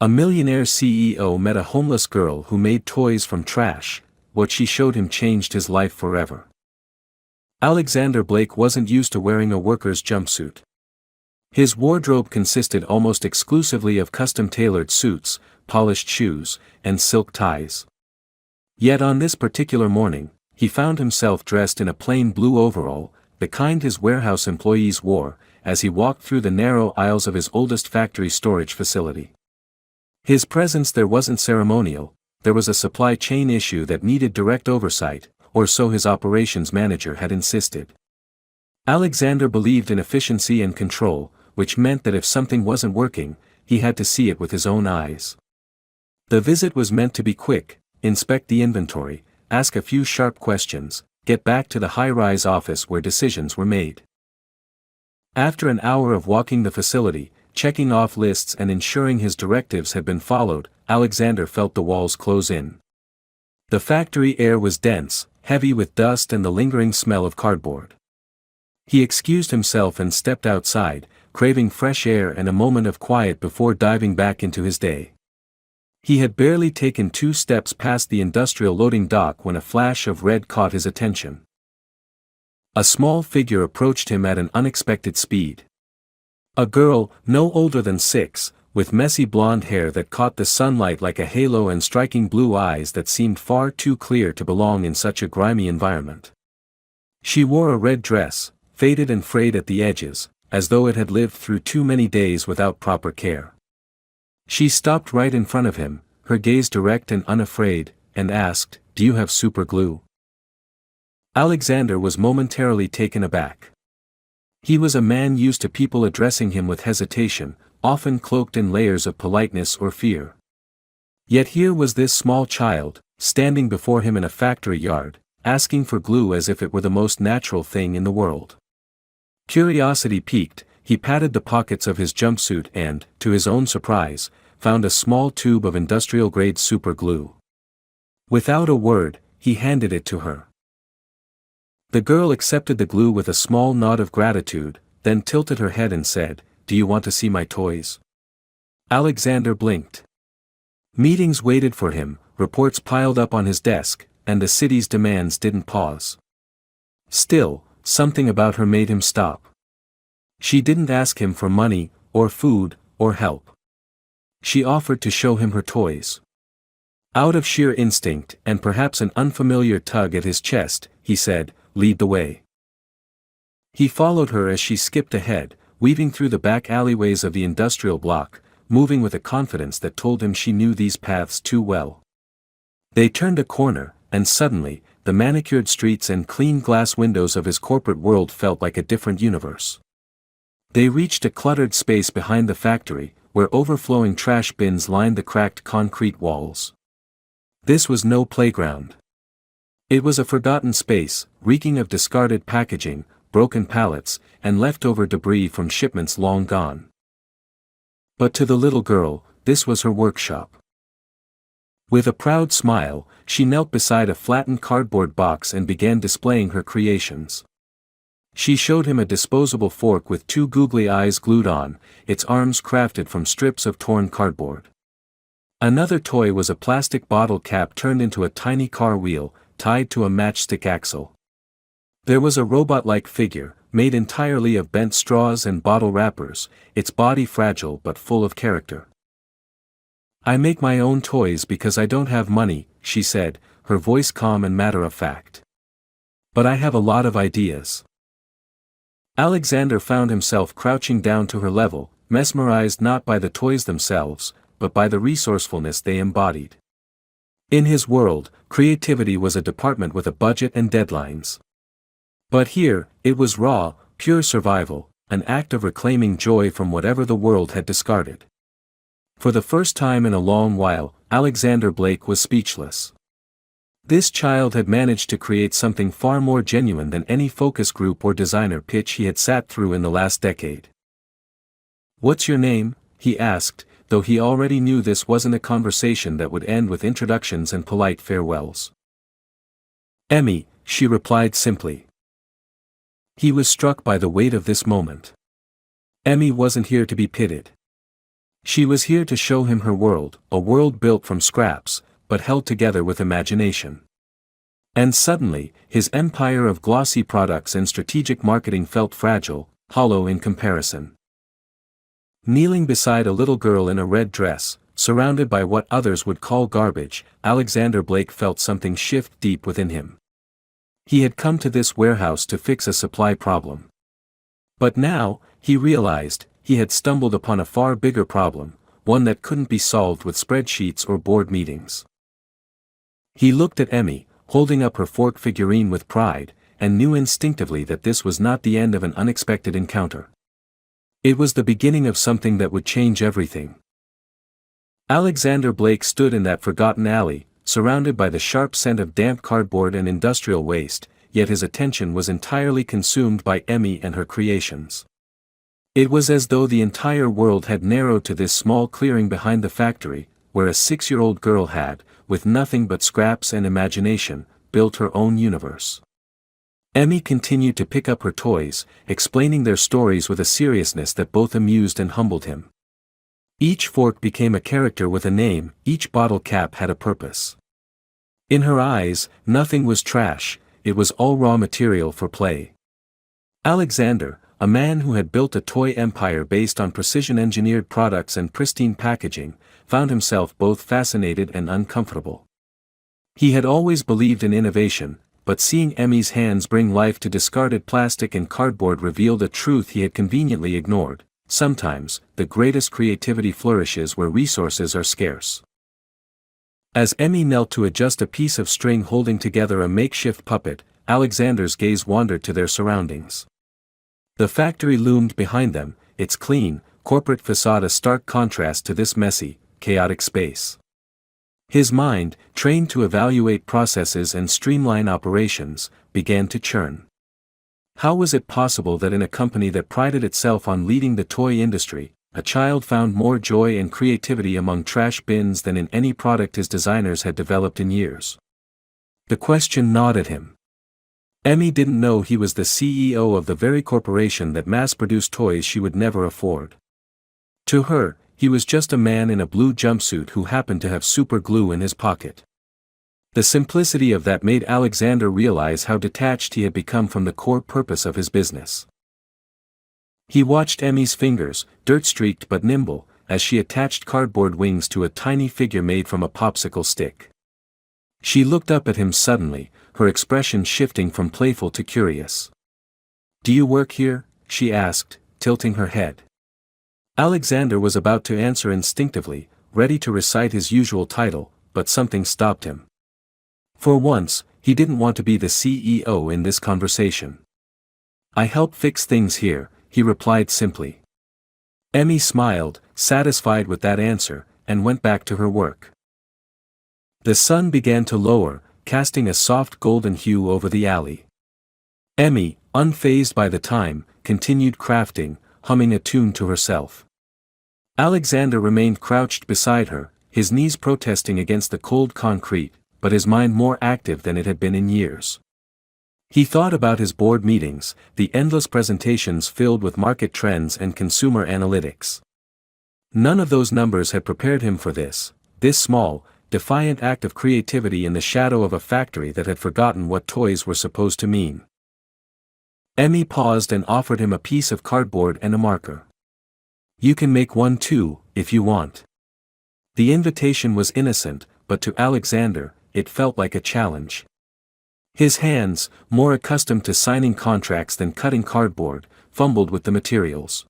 A millionaire CEO met a homeless girl who made toys from trash. What she showed him changed his life forever. Alexander Blake wasn't used to wearing a worker's jumpsuit. His wardrobe consisted almost exclusively of custom-tailored suits, polished shoes, and silk ties. Yet on this particular morning, he found himself dressed in a plain blue overall, the kind his warehouse employees wore, as he walked through the narrow aisles of his oldest factory storage facility. His presence there wasn't ceremonial, there was a supply chain issue that needed direct oversight, or so his operations manager had insisted. Alexander believed in efficiency and control, which meant that if something wasn't working, he had to see it with his own eyes. The visit was meant to be quick: inspect the inventory, ask a few sharp questions, get back to the high-rise office where decisions were made. After an hour of walking the facility, checking off lists and ensuring his directives had been followed, Alexander felt the walls close in. The factory air was dense, heavy with dust and the lingering smell of cardboard. He excused himself and stepped outside, craving fresh air and a moment of quiet before diving back into his day. He had barely taken 2 steps past the industrial loading dock when a flash of red caught his attention. A small figure approached him at an unexpected speed. A girl, no older than 6, with messy blonde hair that caught the sunlight like a halo and striking blue eyes that seemed far too clear to belong in such a grimy environment. She wore a red dress, faded and frayed at the edges, as though it had lived through too many days without proper care. She stopped right in front of him, her gaze direct and unafraid, and asked, "Do you have super glue?" Alexander was momentarily taken aback. He was a man used to people addressing him with hesitation, often cloaked in layers of politeness or fear. Yet here was this small child, standing before him in a factory yard, asking for glue as if it were the most natural thing in the world. Curiosity piqued, he patted the pockets of his jumpsuit and, to his own surprise, found a small tube of industrial-grade super glue. Without a word, he handed it to her. The girl accepted the glue with a small nod of gratitude, then tilted her head and said, "Do you want to see my toys?" Alexander blinked. Meetings waited for him, reports piled up on his desk, and the city's demands didn't pause. Still, something about her made him stop. She didn't ask him for money, or food, or help. She offered to show him her toys. Out of sheer instinct and perhaps an unfamiliar tug at his chest, he said, "Lead the way." He followed her as she skipped ahead, weaving through the back alleyways of the industrial block, moving with a confidence that told him she knew these paths too well. They turned a corner, and suddenly, the manicured streets and clean glass windows of his corporate world felt like a different universe. They reached a cluttered space behind the factory, where overflowing trash bins lined the cracked concrete walls. This was no playground. It was a forgotten space, reeking of discarded packaging, broken pallets, and leftover debris from shipments long gone. But to the little girl, this was her workshop. With a proud smile, she knelt beside a flattened cardboard box and began displaying her creations. She showed him a disposable fork with 2 googly eyes glued on, its arms crafted from strips of torn cardboard. Another toy was a plastic bottle cap turned into a tiny car wheel, tied to a matchstick axle. There was a robot-like figure, made entirely of bent straws and bottle wrappers, its body fragile but full of character. "I make my own toys because I don't have money," she said, her voice calm and matter-of-fact. "But I have a lot of ideas." Alexander found himself crouching down to her level, mesmerized not by the toys themselves, but by the resourcefulness they embodied. In his world, creativity was a department with a budget and deadlines. But here, it was raw, pure survival, an act of reclaiming joy from whatever the world had discarded. For the first time in a long while, Alexander Blake was speechless. This child had managed to create something far more genuine than any focus group or designer pitch he had sat through in the last decade. "What's your name?" he asked, though he already knew this wasn't a conversation that would end with introductions and polite farewells. "Emmy," she replied simply. He was struck by the weight of this moment. Emmy wasn't here to be pitied. She was here to show him her world, a world built from scraps, but held together with imagination. And suddenly, his empire of glossy products and strategic marketing felt fragile, hollow in comparison. Kneeling beside a little girl in a red dress, surrounded by what others would call garbage, Alexander Blake felt something shift deep within him. He had come to this warehouse to fix a supply problem. But now, he realized, he had stumbled upon a far bigger problem, one that couldn't be solved with spreadsheets or board meetings. He looked at Emmy, holding up her fork figurine with pride, and knew instinctively that this was not the end of an unexpected encounter. It was the beginning of something that would change everything. Alexander Blake stood in that forgotten alley, surrounded by the sharp scent of damp cardboard and industrial waste, yet his attention was entirely consumed by Emmy and her creations. It was as though the entire world had narrowed to this small clearing behind the factory, where a 6-year-old girl had, with nothing but scraps and imagination, built her own universe. Emmy continued to pick up her toys, explaining their stories with a seriousness that both amused and humbled him. Each fork became a character with a name, each bottle cap had a purpose. In her eyes, nothing was trash, it was all raw material for play. Alexander, a man who had built a toy empire based on precision-engineered products and pristine packaging, found himself both fascinated and uncomfortable. He had always believed in innovation, but seeing Emmy's hands bring life to discarded plastic and cardboard revealed a truth he had conveniently ignored. Sometimes, the greatest creativity flourishes where resources are scarce. As Emmy knelt to adjust a piece of string holding together a makeshift puppet, Alexander's gaze wandered to their surroundings. The factory loomed behind them, its clean, corporate facade a stark contrast to this messy, chaotic space. His mind, trained to evaluate processes and streamline operations, began to churn. How was it possible that in a company that prided itself on leading the toy industry, a child found more joy and creativity among trash bins than in any product his designers had developed in years? The question gnawed at him. Emmy didn't know he was the CEO of the very corporation that mass-produced toys she would never afford. To her, he was just a man in a blue jumpsuit who happened to have super glue in his pocket. The simplicity of that made Alexander realize how detached he had become from the core purpose of his business. He watched Emmy's fingers, dirt-streaked but nimble, as she attached cardboard wings to a tiny figure made from a popsicle stick. She looked up at him suddenly, her expression shifting from playful to curious. "Do you work here?" she asked, tilting her head. Alexander was about to answer instinctively, ready to recite his usual title, but something stopped him. For once, he didn't want to be the CEO in this conversation. "I help fix things here," he replied simply. Emmy smiled, satisfied with that answer, and went back to her work. The sun began to lower, casting a soft golden hue over the alley. Emmy, unfazed by the time, continued crafting, humming a tune to herself. Alexander remained crouched beside her, his knees protesting against the cold concrete, but his mind more active than it had been in years. He thought about his board meetings, the endless presentations filled with market trends and consumer analytics. None of those numbers had prepared him for this small, defiant act of creativity in the shadow of a factory that had forgotten what toys were supposed to mean. Emmy paused and offered him a piece of cardboard and a marker. "You can make one too, if you want." The invitation was innocent, but to Alexander, it felt like a challenge. His hands, more accustomed to signing contracts than cutting cardboard, fumbled with the materials.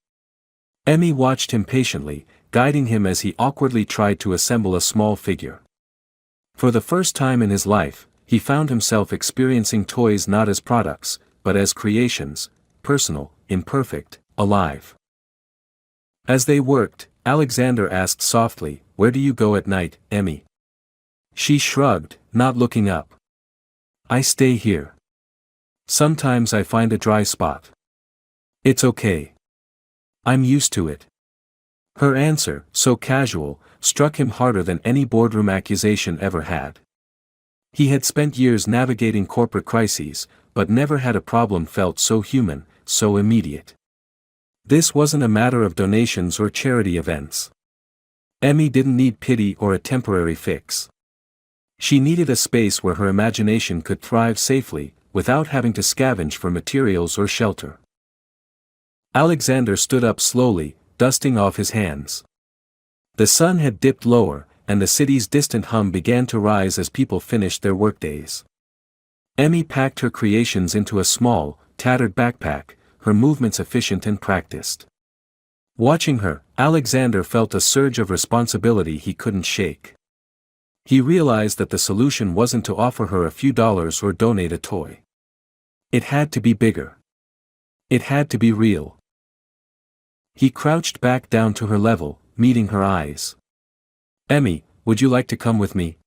Emmy watched him patiently, guiding him as he awkwardly tried to assemble a small figure. For the first time in his life, he found himself experiencing toys not as products, but as creations, personal, imperfect, alive. As they worked, Alexander asked softly, "Where do you go at night, Emmy?" She shrugged, not looking up. "I stay here. Sometimes I find a dry spot. It's okay. I'm used to it." Her answer, so casual, struck him harder than any boardroom accusation ever had. He had spent years navigating corporate crises, but never had a problem felt so human, so immediate. This wasn't a matter of donations or charity events. Emmy didn't need pity or a temporary fix. She needed a space where her imagination could thrive safely, without having to scavenge for materials or shelter. Alexander stood up slowly, dusting off his hands. The sun had dipped lower, and the city's distant hum began to rise as people finished their workdays. Emmy packed her creations into a small, tattered backpack, her movements efficient and practiced. Watching her, Alexander felt a surge of responsibility he couldn't shake. He realized that the solution wasn't to offer her a few dollars or donate a toy. It had to be bigger. It had to be real. He crouched back down to her level, meeting her eyes. "Emmy, would you like to come with me?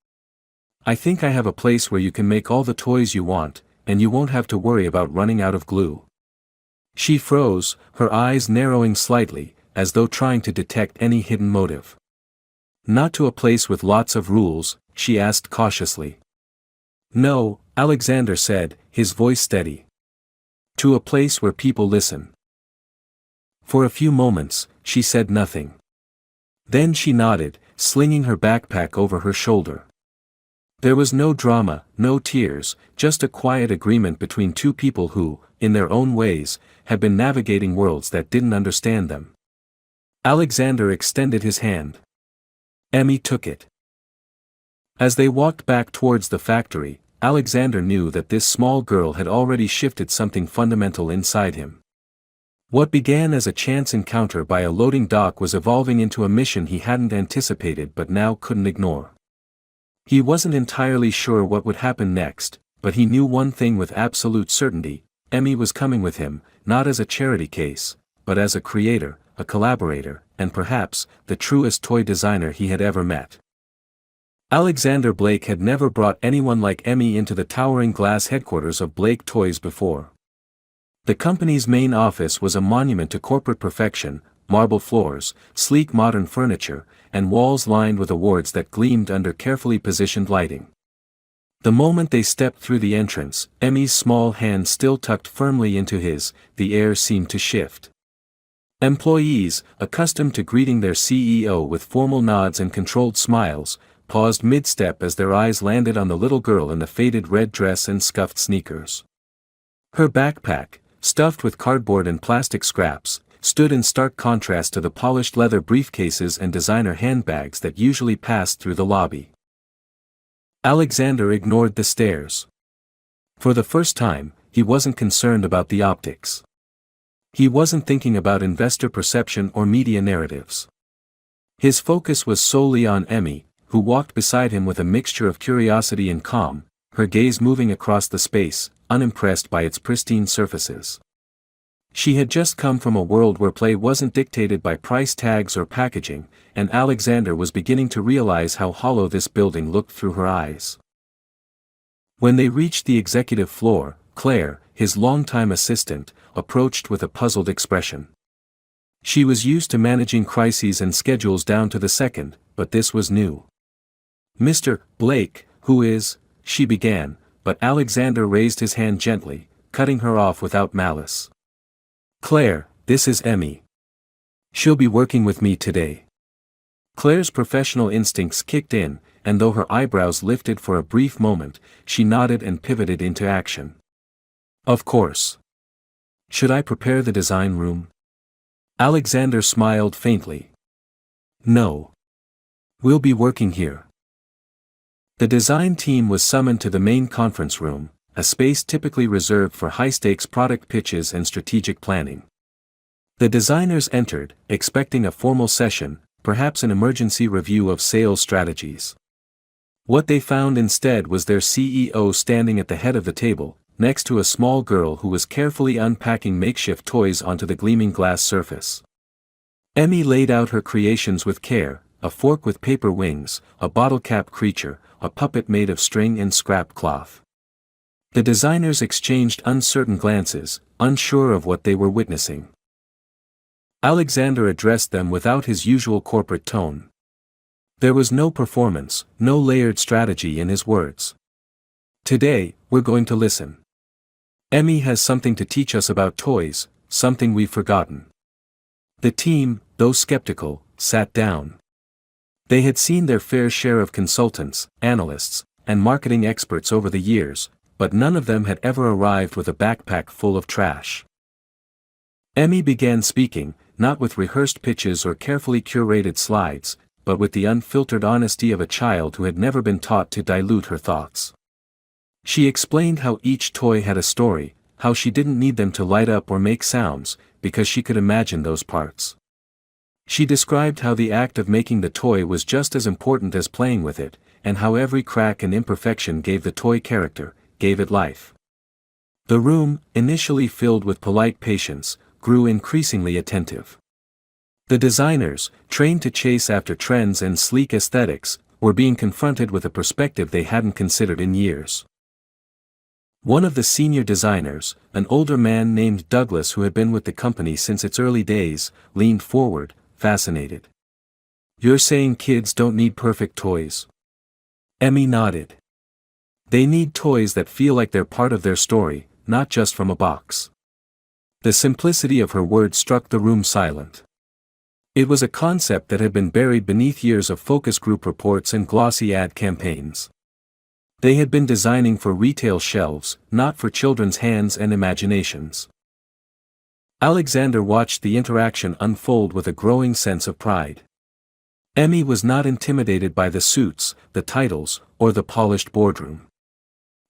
I think I have a place where you can make all the toys you want, and you won't have to worry about running out of glue." She froze, her eyes narrowing slightly, as though trying to detect any hidden motive. "Not to a place with lots of rules?" she asked cautiously. "No," Alexander said, his voice steady. "To a place where people listen." For a few moments, she said nothing. Then she nodded, slinging her backpack over her shoulder. There was no drama, no tears, just a quiet agreement between two people who, in their own ways, had been navigating worlds that didn't understand them. Alexander extended his hand. Emmy took it. As they walked back towards the factory, Alexander knew that this small girl had already shifted something fundamental inside him. What began as a chance encounter by a loading dock was evolving into a mission he hadn't anticipated but now couldn't ignore. He wasn't entirely sure what would happen next, but he knew one thing with absolute certainty: Emmy was coming with him, not as a charity case, but as a creator, a collaborator, and perhaps, the truest toy designer he had ever met. Alexander Blake had never brought anyone like Emmy into the towering glass headquarters of Blake Toys before. The company's main office was a monument to corporate perfection: marble floors, sleek modern furniture, and walls lined with awards that gleamed under carefully positioned lighting. The moment they stepped through the entrance, Emmy's small hand still tucked firmly into his, the air seemed to shift. Employees, accustomed to greeting their CEO with formal nods and controlled smiles, paused mid-step as their eyes landed on the little girl in the faded red dress and scuffed sneakers. Her backpack, stuffed with cardboard and plastic scraps, stood in stark contrast to the polished leather briefcases and designer handbags that usually passed through the lobby. Alexander ignored the stares. For the first time, he wasn't concerned about the optics. He wasn't thinking about investor perception or media narratives. His focus was solely on Emmy, who walked beside him with a mixture of curiosity and calm, her gaze moving across the space, unimpressed by its pristine surfaces. She had just come from a world where play wasn't dictated by price tags or packaging, and Alexander was beginning to realize how hollow this building looked through her eyes. When they reached the executive floor, Claire, his longtime assistant, approached with a puzzled expression. She was used to managing crises and schedules down to the second, but this was new. "Mr. Blake, who is?" she began, but Alexander raised his hand gently, cutting her off without malice. "Claire, this is Emmy. She'll be working with me today." Claire's professional instincts kicked in, and though her eyebrows lifted for a brief moment, she nodded and pivoted into action. "Of course. Should I prepare the design room?" Alexander smiled faintly. "No. We'll be working here." The design team was summoned to the main conference room, a space typically reserved for high-stakes product pitches and strategic planning. The designers entered, expecting a formal session, perhaps an emergency review of sales strategies. What they found instead was their CEO standing at the head of the table, next to a small girl who was carefully unpacking makeshift toys onto the gleaming glass surface. Emmy laid out her creations with care: a fork with paper wings, a bottle cap creature, a puppet made of string and scrap cloth. The designers exchanged uncertain glances, unsure of what they were witnessing. Alexander addressed them without his usual corporate tone. There was no performance, no layered strategy in his words. "Today, we're going to listen. Emmy has something to teach us about toys, something we've forgotten." The team, though skeptical, sat down. They had seen their fair share of consultants, analysts, and marketing experts over the years, but none of them had ever arrived with a backpack full of trash. Emmy began speaking, not with rehearsed pitches or carefully curated slides, but with the unfiltered honesty of a child who had never been taught to dilute her thoughts. She explained how each toy had a story, how she didn't need them to light up or make sounds, because she could imagine those parts. She described how the act of making the toy was just as important as playing with it, and how every crack and imperfection gave the toy character, gave it life. The room, initially filled with polite patience, grew increasingly attentive. The designers, trained to chase after trends and sleek aesthetics, were being confronted with a perspective they hadn't considered in years. One of the senior designers, an older man named Douglas who had been with the company since its early days, leaned forward, fascinated. "You're saying kids don't need perfect toys?" Emmy nodded. "They need toys that feel like they're part of their story, not just from a box." The simplicity of her words struck the room silent. It was a concept that had been buried beneath years of focus group reports and glossy ad campaigns. They had been designing for retail shelves, not for children's hands and imaginations. Alexander watched the interaction unfold with a growing sense of pride. Emmy was not intimidated by the suits, the titles, or the polished boardroom.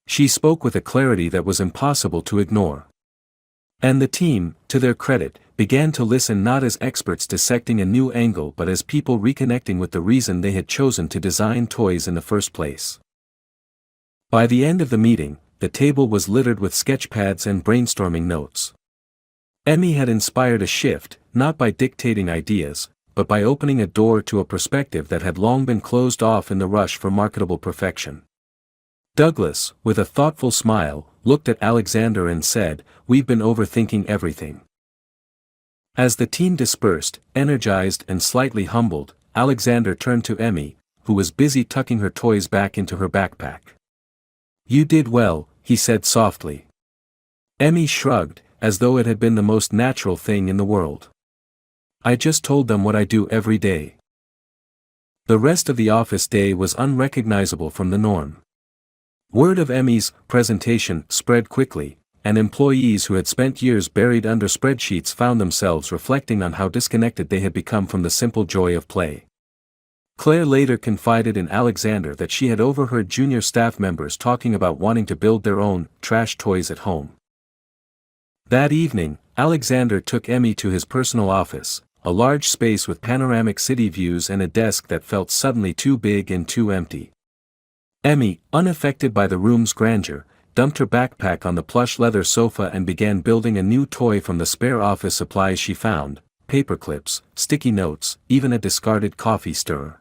She spoke with a clarity that was impossible to ignore. And the team, to their credit, began to listen not as experts dissecting a new angle but as people reconnecting with the reason they had chosen to design toys in the first place. By the end of the meeting, the table was littered with sketchpads and brainstorming notes. Emmy had inspired a shift, not by dictating ideas, but by opening a door to a perspective that had long been closed off in the rush for marketable perfection. Douglas, with a thoughtful smile, looked at Alexander and said, "We've been overthinking everything." As the team dispersed, energized and slightly humbled, Alexander turned to Emmy, who was busy tucking her toys back into her backpack. "You did well," he said softly. Emmy shrugged, as though it had been the most natural thing in the world. "I just told them what I do every day." The rest of the office day was unrecognizable from the norm. Word of Emmy's presentation spread quickly, and employees who had spent years buried under spreadsheets found themselves reflecting on how disconnected they had become from the simple joy of play. Claire later confided in Alexander that she had overheard junior staff members talking about wanting to build their own trash toys at home. That evening, Alexander took Emmy to his personal office, a large space with panoramic city views and a desk that felt suddenly too big and too empty. Emmy, unaffected by the room's grandeur, dumped her backpack on the plush leather sofa and began building a new toy from the spare office supplies she found: paperclips, sticky notes, even a discarded coffee stirrer.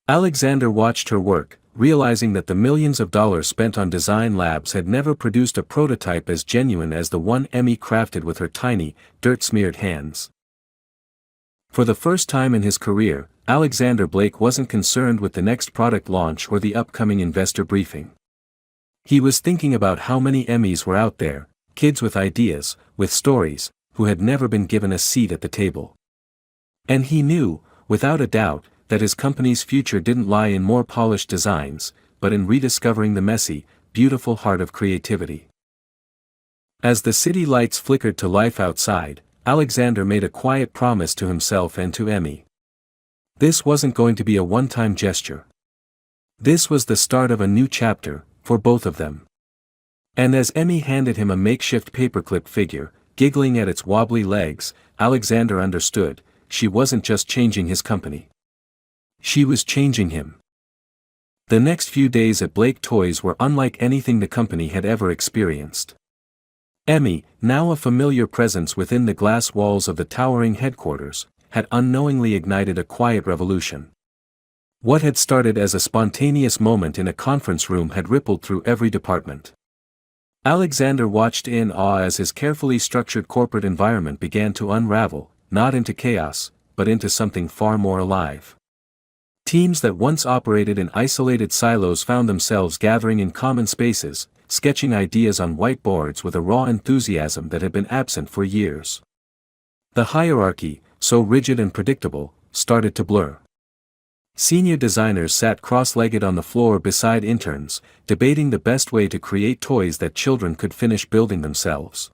Alexander watched her work, realizing that the millions of dollars spent on design labs had never produced a prototype as genuine as the one Emmy crafted with her tiny, dirt-smeared hands. For the first time in his career, Alexander Blake wasn't concerned with the next product launch or the upcoming investor briefing. He was thinking about how many Emmys were out there, kids with ideas, with stories, who had never been given a seat at the table. And he knew, without a doubt, that his company's future didn't lie in more polished designs, but in rediscovering the messy, beautiful heart of creativity. As the city lights flickered to life outside, Alexander made a quiet promise to himself and to Emmy. This wasn't going to be a one-time gesture. This was the start of a new chapter, for both of them. And as Emmy handed him a makeshift paperclip figure, giggling at its wobbly legs, Alexander understood, she wasn't just changing his company. She was changing him. The next few days at Blake Toys were unlike anything the company had ever experienced. Emmy, now a familiar presence within the glass walls of the towering headquarters, had unknowingly ignited a quiet revolution. What had started as a spontaneous moment in a conference room had rippled through every department. Alexander watched in awe as his carefully structured corporate environment began to unravel, not into chaos, but into something far more alive. Teams that once operated in isolated silos found themselves gathering in common spaces, sketching ideas on whiteboards with a raw enthusiasm that had been absent for years. The hierarchy, so rigid and predictable, started to blur. Senior designers sat cross-legged on the floor beside interns, debating the best way to create toys that children could finish building themselves.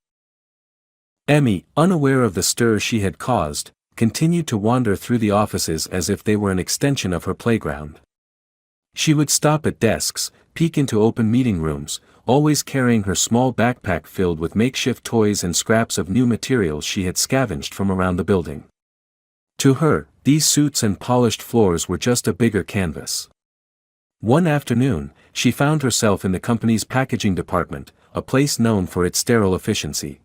Emmy, unaware of the stir she had caused, continued to wander through the offices as if they were an extension of her playground. She would stop at desks, peek into open meeting rooms, always carrying her small backpack filled with makeshift toys and scraps of new materials she had scavenged from around the building. To her, these suits and polished floors were just a bigger canvas. One afternoon, she found herself in the company's packaging department, a place known for its sterile efficiency.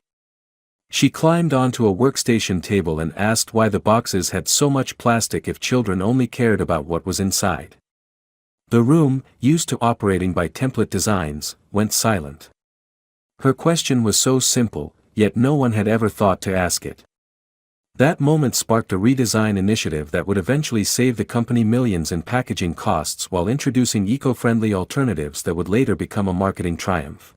She climbed onto a workstation table and asked why the boxes had so much plastic if children only cared about what was inside. The room, used to operating by template designs, went silent. Her question was so simple, yet no one had ever thought to ask it. That moment sparked a redesign initiative that would eventually save the company millions in packaging costs while introducing eco-friendly alternatives that would later become a marketing triumph.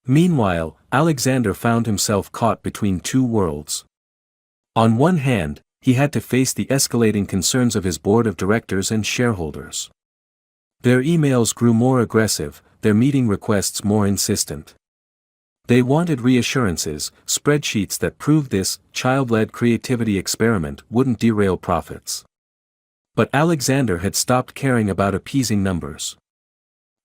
Meanwhile, Alexander found himself caught between two worlds. On one hand, he had to face the escalating concerns of his board of directors and shareholders. Their emails grew more aggressive, their meeting requests more insistent. They wanted reassurances, spreadsheets that proved this child-led creativity experiment wouldn't derail profits. But Alexander had stopped caring about appeasing numbers.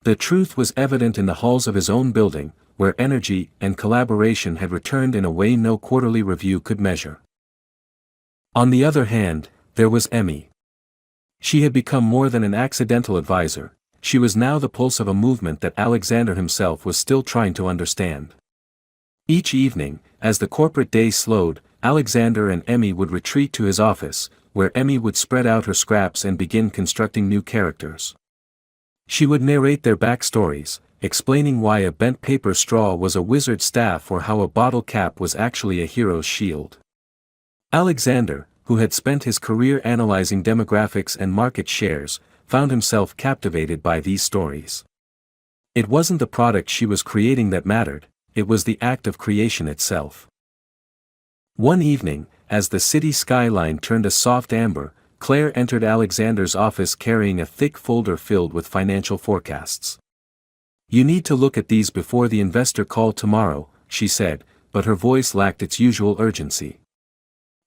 The truth was evident in the halls of his own building, where energy and collaboration had returned in a way no quarterly review could measure. On the other hand, there was Emmy. She had become more than an accidental advisor, she was now the pulse of a movement that Alexander himself was still trying to understand. Each evening, as the corporate day slowed, Alexander and Emmy would retreat to his office, where Emmy would spread out her scraps and begin constructing new characters. She would narrate their backstories, explaining why a bent paper straw was a wizard's staff or how a bottle cap was actually a hero's shield. Alexander, who had spent his career analyzing demographics and market shares, found himself captivated by these stories. It wasn't the product she was creating that mattered, it was the act of creation itself. One evening, as the city skyline turned a soft amber, Claire entered Alexander's office carrying a thick folder filled with financial forecasts. "You need to look at these before the investor call tomorrow," she said, but her voice lacked its usual urgency.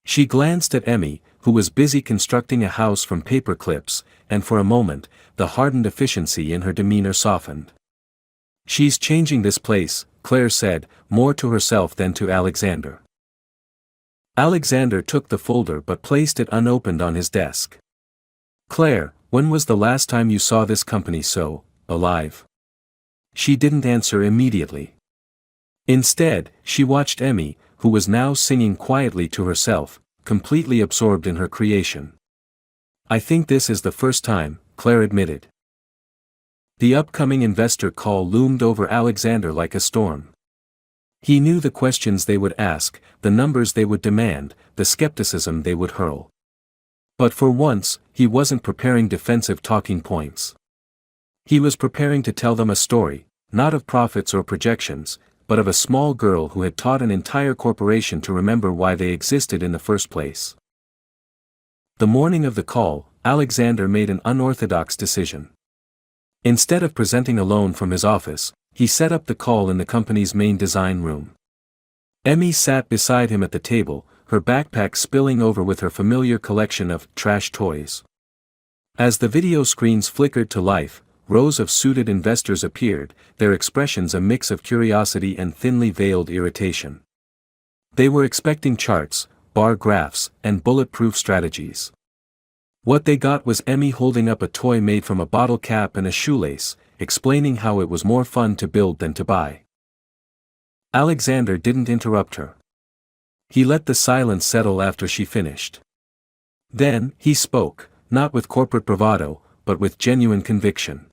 She glanced at Emmy, who was busy constructing a house from paper clips, and for a moment, the hardened efficiency in her demeanor softened. "She's changing this place," Claire said, more to herself than to Alexander. Alexander took the folder but placed it unopened on his desk. "Claire, when was the last time you saw this company so alive?" She didn't answer immediately. Instead, she watched Emmy, who was now singing quietly to herself, completely absorbed in her creation. "I think this is the first time," Claire admitted. The upcoming investor call loomed over Alexander like a storm. He knew the questions they would ask, the numbers they would demand, the skepticism they would hurl. But for once, he wasn't preparing defensive talking points. He was preparing to tell them a story, not of profits or projections, but of a small girl who had taught an entire corporation to remember why they existed in the first place. The morning of the call, Alexander made an unorthodox decision. Instead of presenting alone from his office, he set up the call in the company's main design room. Emmy sat beside him at the table, her backpack spilling over with her familiar collection of trash toys. As the video screens flickered to life, rows of suited investors appeared, their expressions a mix of curiosity and thinly veiled irritation. They were expecting charts, bar graphs, and bulletproof strategies. What they got was Emmy holding up a toy made from a bottle cap and a shoelace, explaining how it was more fun to build than to buy. Alexander didn't interrupt her. He let the silence settle after she finished. Then, he spoke, not with corporate bravado, but with genuine conviction.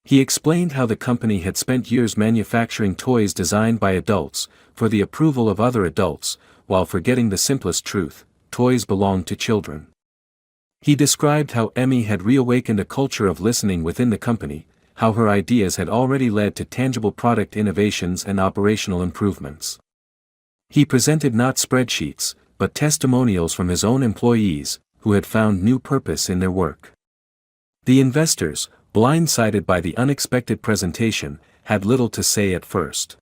He explained how the company had spent years manufacturing toys designed by adults, for the approval of other adults, while forgetting the simplest truth: toys belong to children. He described how Emmy had reawakened a culture of listening within the company, how her ideas had already led to tangible product innovations and operational improvements. He presented not spreadsheets, but testimonials from his own employees, who had found new purpose in their work. The investors, blindsided by the unexpected presentation, had little to say at first.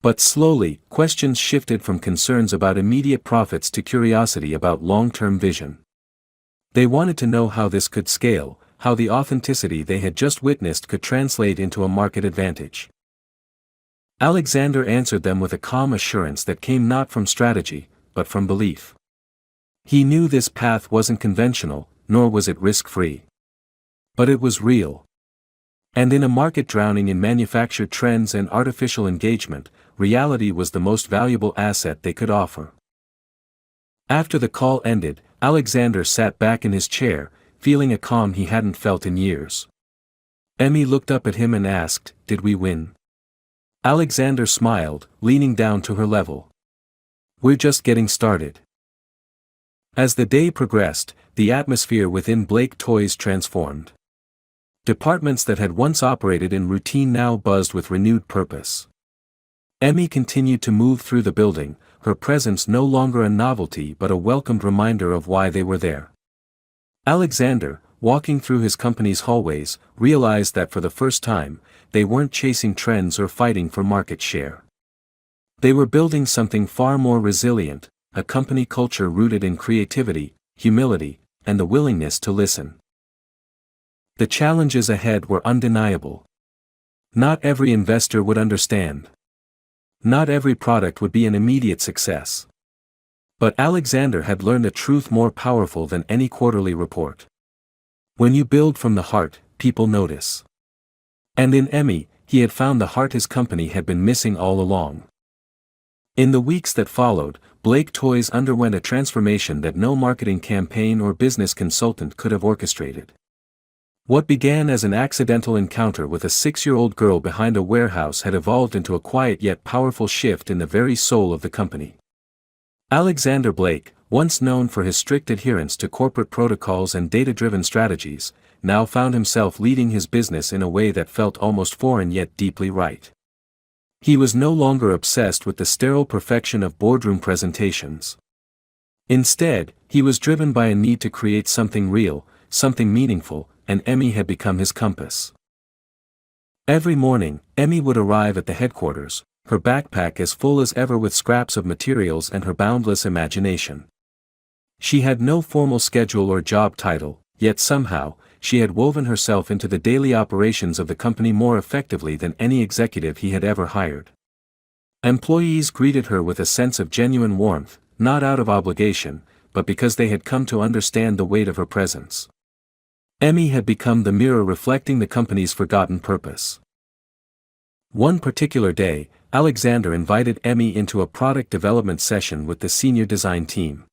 But slowly, questions shifted from concerns about immediate profits to curiosity about long-term vision. They wanted to know how this could scale, how the authenticity they had just witnessed could translate into a market advantage. Alexander answered them with a calm assurance that came not from strategy, but from belief. He knew this path wasn't conventional, nor was it risk-free. But it was real. And in a market drowning in manufactured trends and artificial engagement, reality was the most valuable asset they could offer. After the call ended, Alexander sat back in his chair, feeling a calm he hadn't felt in years. Emmy looked up at him and asked, "Did we win?" Alexander smiled, leaning down to her level. "We're just getting started." As the day progressed, the atmosphere within Blake Toys transformed. Departments that had once operated in routine now buzzed with renewed purpose. Emmy continued to move through the building, her presence no longer a novelty but a welcomed reminder of why they were there. Alexander, walking through his company's hallways, realized that for the first time, they weren't chasing trends or fighting for market share. They were building something far more resilient, a company culture rooted in creativity, humility, and the willingness to listen. The challenges ahead were undeniable. Not every investor would understand. Not every product would be an immediate success. But Alexander had learned a truth more powerful than any quarterly report. When you build from the heart, people notice. And in Emmy, he had found the heart his company had been missing all along. In the weeks that followed, Blake Toys underwent a transformation that no marketing campaign or business consultant could have orchestrated. What began as an accidental encounter with a 6-year-old girl behind a warehouse had evolved into a quiet yet powerful shift in the very soul of the company. Alexander Blake, once known for his strict adherence to corporate protocols and data-driven strategies, now found himself leading his business in a way that felt almost foreign yet deeply right. He was no longer obsessed with the sterile perfection of boardroom presentations. Instead, he was driven by a need to create something real, something meaningful, and Emmy had become his compass. Every morning, Emmy would arrive at the headquarters, her backpack as full as ever with scraps of materials and her boundless imagination. She had no formal schedule or job title, yet somehow, she had woven herself into the daily operations of the company more effectively than any executive he had ever hired. Employees greeted her with a sense of genuine warmth, not out of obligation, but because they had come to understand the weight of her presence. Emmy had become the mirror reflecting the company's forgotten purpose. One particular day, Alexander invited Emmy into a product development session with the senior design team.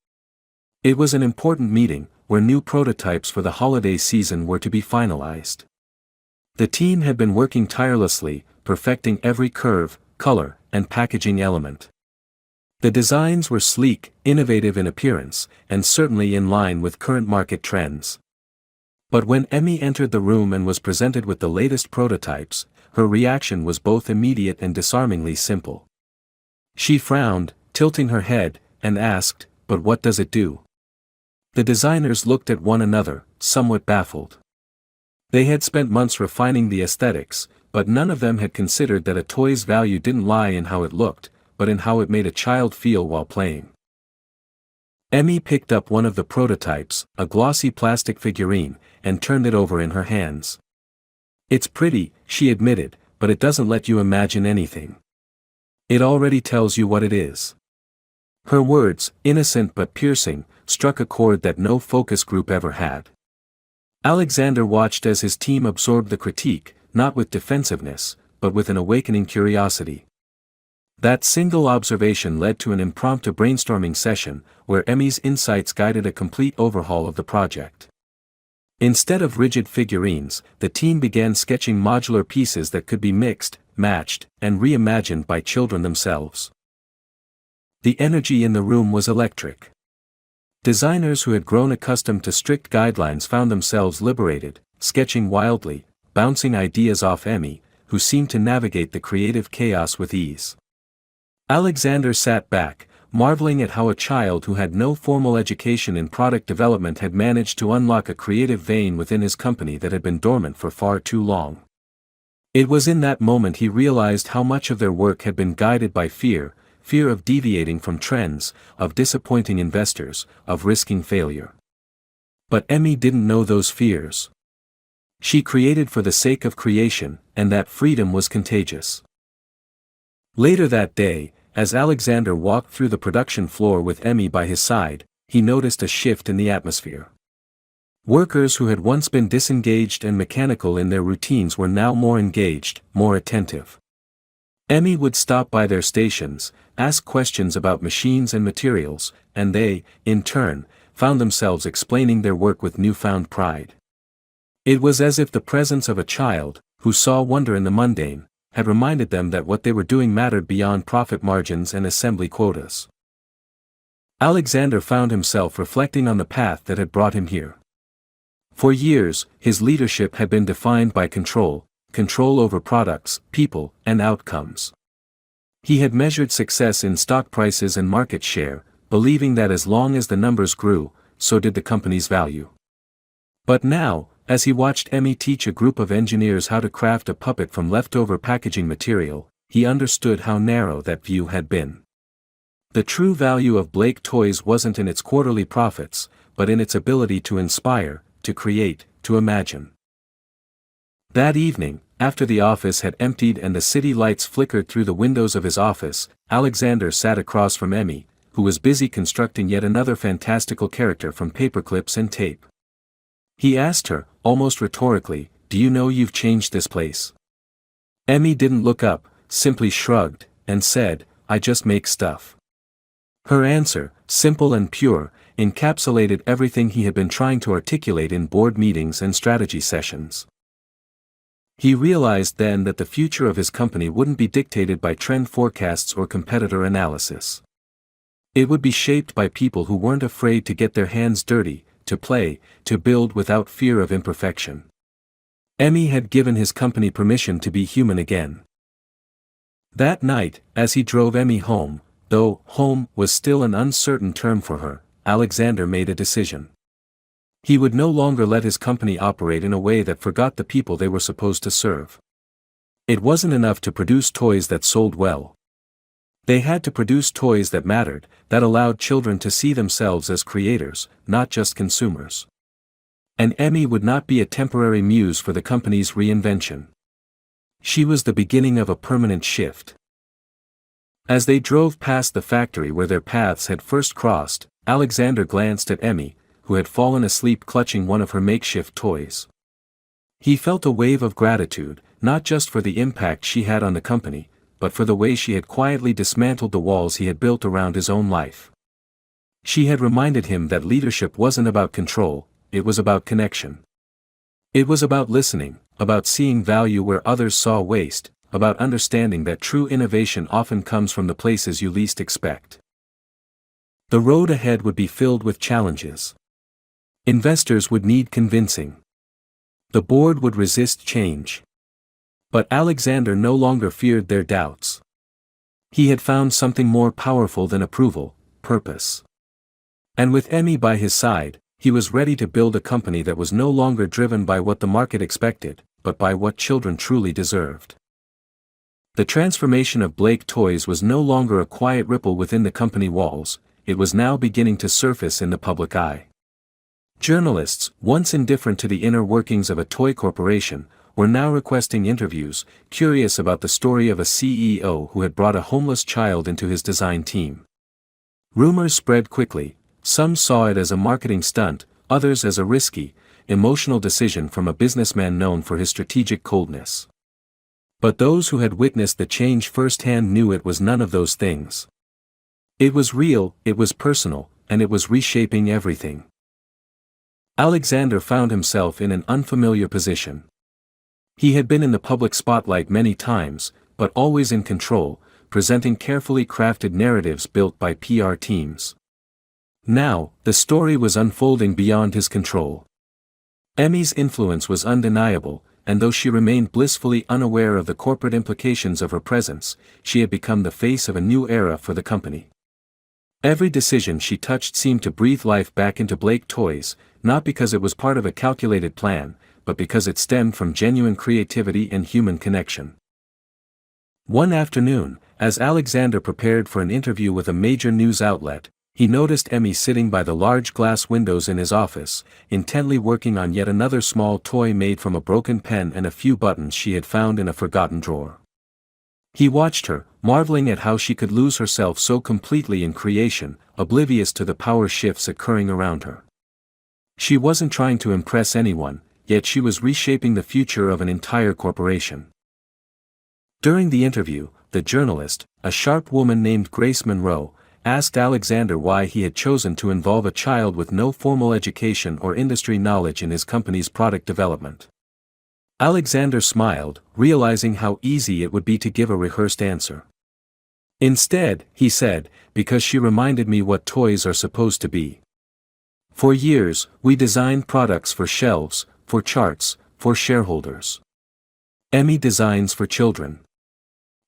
It was an important meeting, where new prototypes for the holiday season were to be finalized. The team had been working tirelessly, perfecting every curve, color, and packaging element. The designs were sleek, innovative in appearance, and certainly in line with current market trends. But when Emmy entered the room and was presented with the latest prototypes, her reaction was both immediate and disarmingly simple. She frowned, tilting her head, and asked, "But what does it do?" The designers looked at one another, somewhat baffled. They had spent months refining the aesthetics, but none of them had considered that a toy's value didn't lie in how it looked, but in how it made a child feel while playing. Emmy picked up one of the prototypes, a glossy plastic figurine, and turned it over in her hands. "It's pretty," she admitted, "but it doesn't let you imagine anything. It already tells you what it is." Her words, innocent but piercing, struck a chord that no focus group ever had. Alexander watched as his team absorbed the critique, not with defensiveness, but with an awakening curiosity. That single observation led to an impromptu brainstorming session, where Emmy's insights guided a complete overhaul of the project. Instead of rigid figurines, the team began sketching modular pieces that could be mixed, matched, and reimagined by children themselves. The energy in the room was electric. Designers who had grown accustomed to strict guidelines found themselves liberated, sketching wildly, bouncing ideas off Emmy, who seemed to navigate the creative chaos with ease. Alexander sat back, marveling at how a child who had no formal education in product development had managed to unlock a creative vein within his company that had been dormant for far too long. It was in that moment he realized how much of their work had been guided by fear of deviating from trends, of disappointing investors, of risking failure. But Emmy didn't know those fears. She created for the sake of creation, and that freedom was contagious. Later that day, as Alexander walked through the production floor with Emmy by his side, he noticed a shift in the atmosphere. Workers who had once been disengaged and mechanical in their routines were now more engaged, more attentive. Emmy would stop by their stations, ask questions about machines and materials, and they, in turn, found themselves explaining their work with newfound pride. It was as if the presence of a child, who saw wonder in the mundane, had reminded them that what they were doing mattered beyond profit margins and assembly quotas. Alexander found himself reflecting on the path that had brought him here. For years, his leadership had been defined by control over products, people, and outcomes. He had measured success in stock prices and market share, believing that as long as the numbers grew, so did the company's value. But now, as he watched Emmy teach a group of engineers how to craft a puppet from leftover packaging material, he understood how narrow that view had been. The true value of Blake Toys wasn't in its quarterly profits, but in its ability to inspire, to create, to imagine. That evening, after the office had emptied and the city lights flickered through the windows of his office, Alexander sat across from Emmy, who was busy constructing yet another fantastical character from paperclips and tape. He asked her, almost rhetorically, "Do you know you've changed this place?" Emmy didn't look up, simply shrugged, and said, "I just make stuff." Her answer, simple and pure, encapsulated everything he had been trying to articulate in board meetings and strategy sessions. He realized then that the future of his company wouldn't be dictated by trend forecasts or competitor analysis. It would be shaped by people who weren't afraid to get their hands dirty, to play, to build without fear of imperfection. Emmy had given his company permission to be human again. That night, as he drove Emmy home, though home was still an uncertain term for her, Alexander made a decision. He would no longer let his company operate in a way that forgot the people they were supposed to serve. It wasn't enough to produce toys that sold well. They had to produce toys that mattered, that allowed children to see themselves as creators, not just consumers. And Emmy would not be a temporary muse for the company's reinvention. She was the beginning of a permanent shift. As they drove past the factory where their paths had first crossed, Alexander glanced at Emmy, who had fallen asleep clutching one of her makeshift toys. He felt a wave of gratitude, not just for the impact she had on the company, but for the way she had quietly dismantled the walls he had built around his own life. She had reminded him that leadership wasn't about control, it was about connection. It was about listening, about seeing value where others saw waste, about understanding that true innovation often comes from the places you least expect. The road ahead would be filled with challenges. Investors would need convincing. The board would resist change. But Alexander no longer feared their doubts. He had found something more powerful than approval, purpose. And with Emmy by his side, he was ready to build a company that was no longer driven by what the market expected, but by what children truly deserved. The transformation of Blake Toys was no longer a quiet ripple within the company walls, it was now beginning to surface in the public eye. Journalists, once indifferent to the inner workings of a toy corporation, were now requesting interviews, curious about the story of a CEO who had brought a homeless child into his design team. Rumors spread quickly, some saw it as a marketing stunt, others as a risky, emotional decision from a businessman known for his strategic coldness. But those who had witnessed the change firsthand knew it was none of those things. It was real, it was personal, and it was reshaping everything. Alexander found himself in an unfamiliar position. He had been in the public spotlight many times, but always in control, presenting carefully crafted narratives built by PR teams. Now, the story was unfolding beyond his control. Emmy's influence was undeniable, and though she remained blissfully unaware of the corporate implications of her presence, she had become the face of a new era for the company. Every decision she touched seemed to breathe life back into Blake Toys, not because it was part of a calculated plan, but because it stemmed from genuine creativity and human connection. One afternoon, as Alexander prepared for an interview with a major news outlet, he noticed Emmy sitting by the large glass windows in his office, intently working on yet another small toy made from a broken pen and a few buttons she had found in a forgotten drawer. He watched her, marveling at how she could lose herself so completely in creation, oblivious to the power shifts occurring around her. She wasn't trying to impress anyone, yet she was reshaping the future of an entire corporation. During the interview, the journalist, a sharp woman named Grace Monroe, asked Alexander why he had chosen to involve a child with no formal education or industry knowledge in his company's product development. Alexander smiled, realizing how easy it would be to give a rehearsed answer. Instead, he said, because she reminded me what toys are supposed to be. For years, we designed products for shelves, for charts, for shareholders. Emmy designs for children.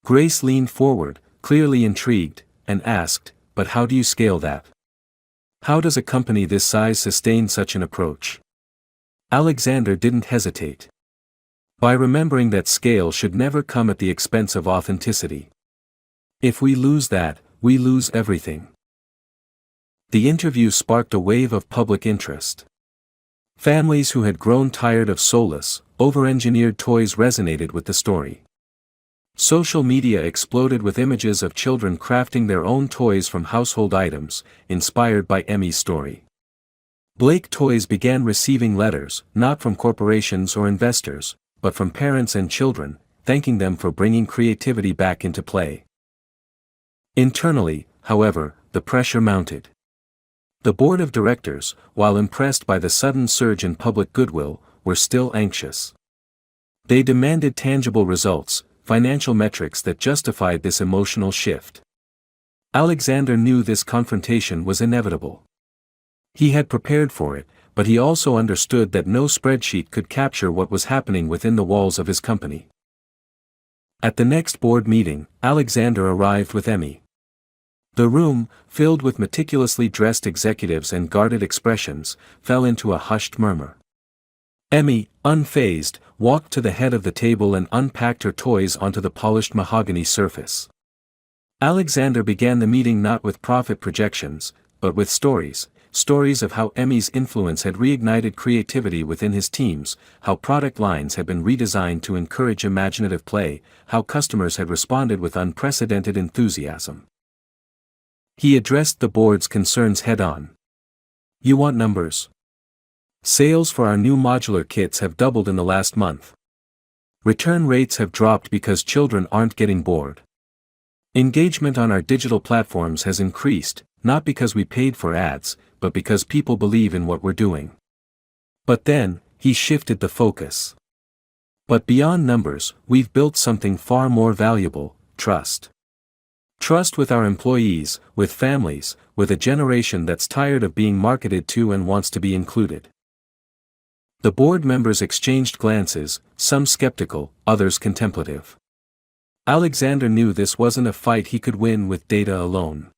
Grace leaned forward, clearly intrigued, and asked, "But how do you scale that? How does a company this size sustain such an approach?" Alexander didn't hesitate. By remembering that scale should never come at the expense of authenticity. If we lose that, we lose everything. The interview sparked a wave of public interest. Families who had grown tired of soulless, over-engineered toys resonated with the story. Social media exploded with images of children crafting their own toys from household items, inspired by Emmy's story. Blake Toys began receiving letters, not from corporations or investors, but from parents and children, thanking them for bringing creativity back into play. Internally, however, the pressure mounted. The board of directors, while impressed by the sudden surge in public goodwill, were still anxious. They demanded tangible results, financial metrics that justified this emotional shift. Alexander knew this confrontation was inevitable. He had prepared for it, but he also understood that no spreadsheet could capture what was happening within the walls of his company. At the next board meeting, Alexander arrived with Emmy. The room, filled with meticulously dressed executives and guarded expressions, fell into a hushed murmur. Emmy, unfazed, walked to the head of the table and unpacked her toys onto the polished mahogany surface. Alexander began the meeting not with profit projections, but with stories of how Emmy's influence had reignited creativity within his teams, how product lines had been redesigned to encourage imaginative play, how customers had responded with unprecedented enthusiasm. He addressed the board's concerns head-on. "You want numbers? Sales for our new modular kits have doubled in the last month. Return rates have dropped because children aren't getting bored. Engagement on our digital platforms has increased, not because we paid for ads, but because people believe in what we're doing." But then, he shifted the focus. "But beyond numbers, we've built something far more valuable: trust. Trust with our employees, with families, with a generation that's tired of being marketed to and wants to be included." The board members exchanged glances, some skeptical, others contemplative. Alexander knew this wasn't a fight he could win with data alone.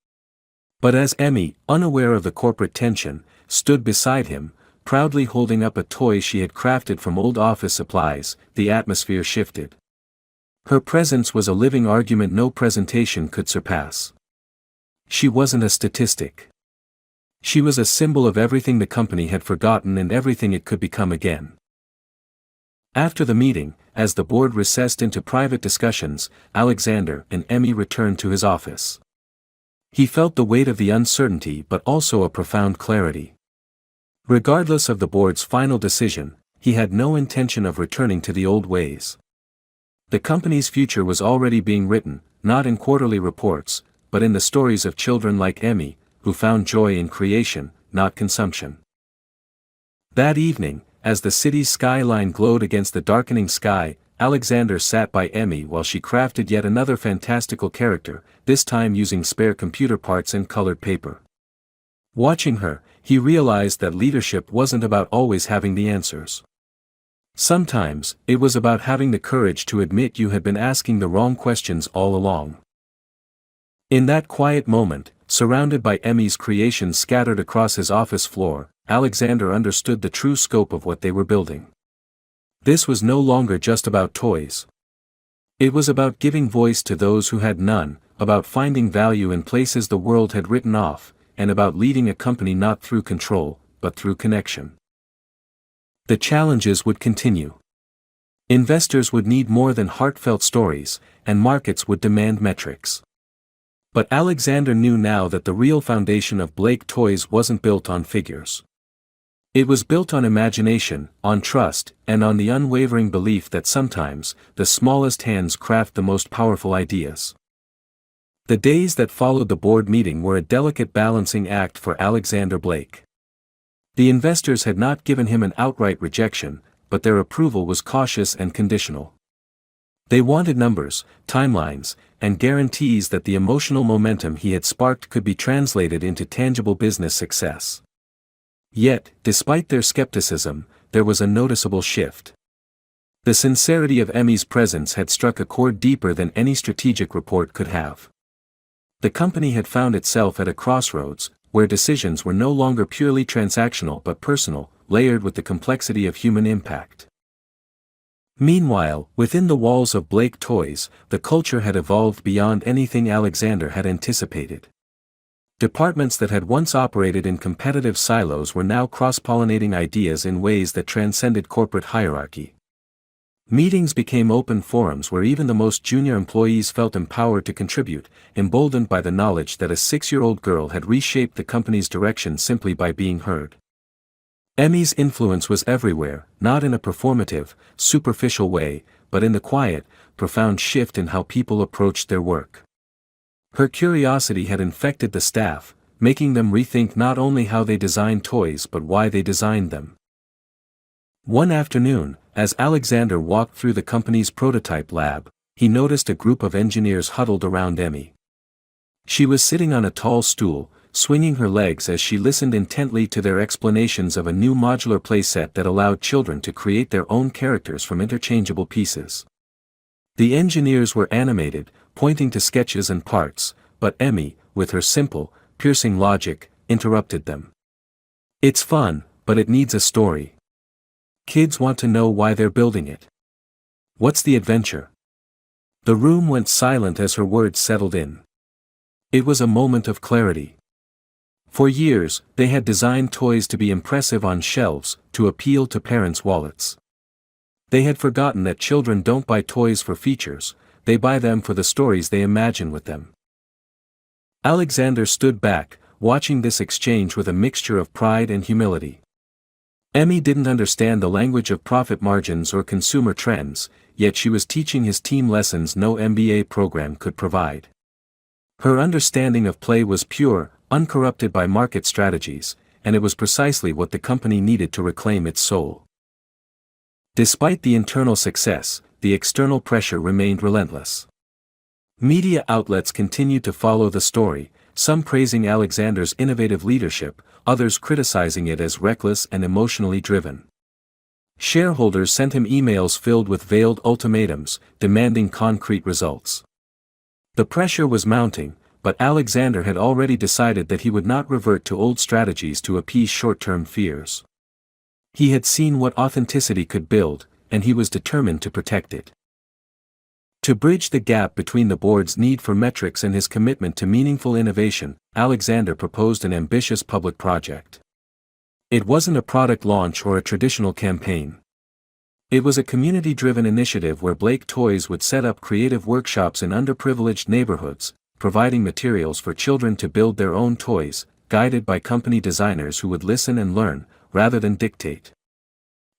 But as Emmy, unaware of the corporate tension, stood beside him, proudly holding up a toy she had crafted from old office supplies, the atmosphere shifted. Her presence was a living argument no presentation could surpass. She wasn't a statistic. She was a symbol of everything the company had forgotten and everything it could become again. After the meeting, as the board recessed into private discussions, Alexander and Emmy returned to his office. He felt the weight of the uncertainty but also a profound clarity. Regardless of the board's final decision, he had no intention of returning to the old ways. The company's future was already being written, not in quarterly reports, but in the stories of children like Emmy, who found joy in creation, not consumption. That evening, as the city's skyline glowed against the darkening sky, Alexander sat by Emmy while she crafted yet another fantastical character, this time using spare computer parts and colored paper. Watching her, he realized that leadership wasn't about always having the answers. Sometimes, it was about having the courage to admit you had been asking the wrong questions all along. In that quiet moment, surrounded by Emmy's creations scattered across his office floor, Alexander understood the true scope of what they were building. This was no longer just about toys. It was about giving voice to those who had none, about finding value in places the world had written off, and about leading a company not through control, but through connection. The challenges would continue. Investors would need more than heartfelt stories, and markets would demand metrics. But Alexander knew now that the real foundation of Blake Toys wasn't built on figures. It was built on imagination, on trust, and on the unwavering belief that sometimes, the smallest hands craft the most powerful ideas. The days that followed the board meeting were a delicate balancing act for Alexander Blake. The investors had not given him an outright rejection, but their approval was cautious and conditional. They wanted numbers, timelines, and guarantees that the emotional momentum he had sparked could be translated into tangible business success. Yet, despite their skepticism, there was a noticeable shift. The sincerity of Emmy's presence had struck a chord deeper than any strategic report could have. The company had found itself at a crossroads, where decisions were no longer purely transactional but personal, layered with the complexity of human impact. Meanwhile, within the walls of Blake Toys, the culture had evolved beyond anything Alexander had anticipated. Departments that had once operated in competitive silos were now cross-pollinating ideas in ways that transcended corporate hierarchy. Meetings became open forums where even the most junior employees felt empowered to contribute, emboldened by the knowledge that a 6-year-old girl had reshaped the company's direction simply by being heard. Emmy's influence was everywhere, not in a performative, superficial way, but in the quiet, profound shift in how people approached their work. Her curiosity had infected the staff, making them rethink not only how they designed toys but why they designed them. One afternoon, as Alexander walked through the company's prototype lab, he noticed a group of engineers huddled around Emmy. She was sitting on a tall stool, swinging her legs as she listened intently to their explanations of a new modular playset that allowed children to create their own characters from interchangeable pieces. The engineers were animated, pointing to sketches and parts, but Emmy, with her simple, piercing logic, interrupted them. "It's fun, but it needs a story. Kids want to know why they're building it. What's the adventure?" The room went silent as her words settled in. It was a moment of clarity. For years, they had designed toys to be impressive on shelves, to appeal to parents' wallets. They had forgotten that children don't buy toys for features, they buy them for the stories they imagine with them. Alexander stood back, watching this exchange with a mixture of pride and humility. Emmy didn't understand the language of profit margins or consumer trends, yet she was teaching his team lessons no MBA program could provide. Her understanding of play was pure, uncorrupted by market strategies, and it was precisely what the company needed to reclaim its soul. Despite the internal success, the external pressure remained relentless. Media outlets continued to follow the story, some praising Alexander's innovative leadership, others criticizing it as reckless and emotionally driven. Shareholders sent him emails filled with veiled ultimatums, demanding concrete results. The pressure was mounting, but Alexander had already decided that he would not revert to old strategies to appease short-term fears. He had seen what authenticity could build, and he was determined to protect it. To bridge the gap between the board's need for metrics and his commitment to meaningful innovation, Alexander proposed an ambitious public project. It wasn't a product launch or a traditional campaign. It was a community-driven initiative where Blake Toys would set up creative workshops in underprivileged neighborhoods, providing materials for children to build their own toys, guided by company designers who would listen and learn, rather than dictate.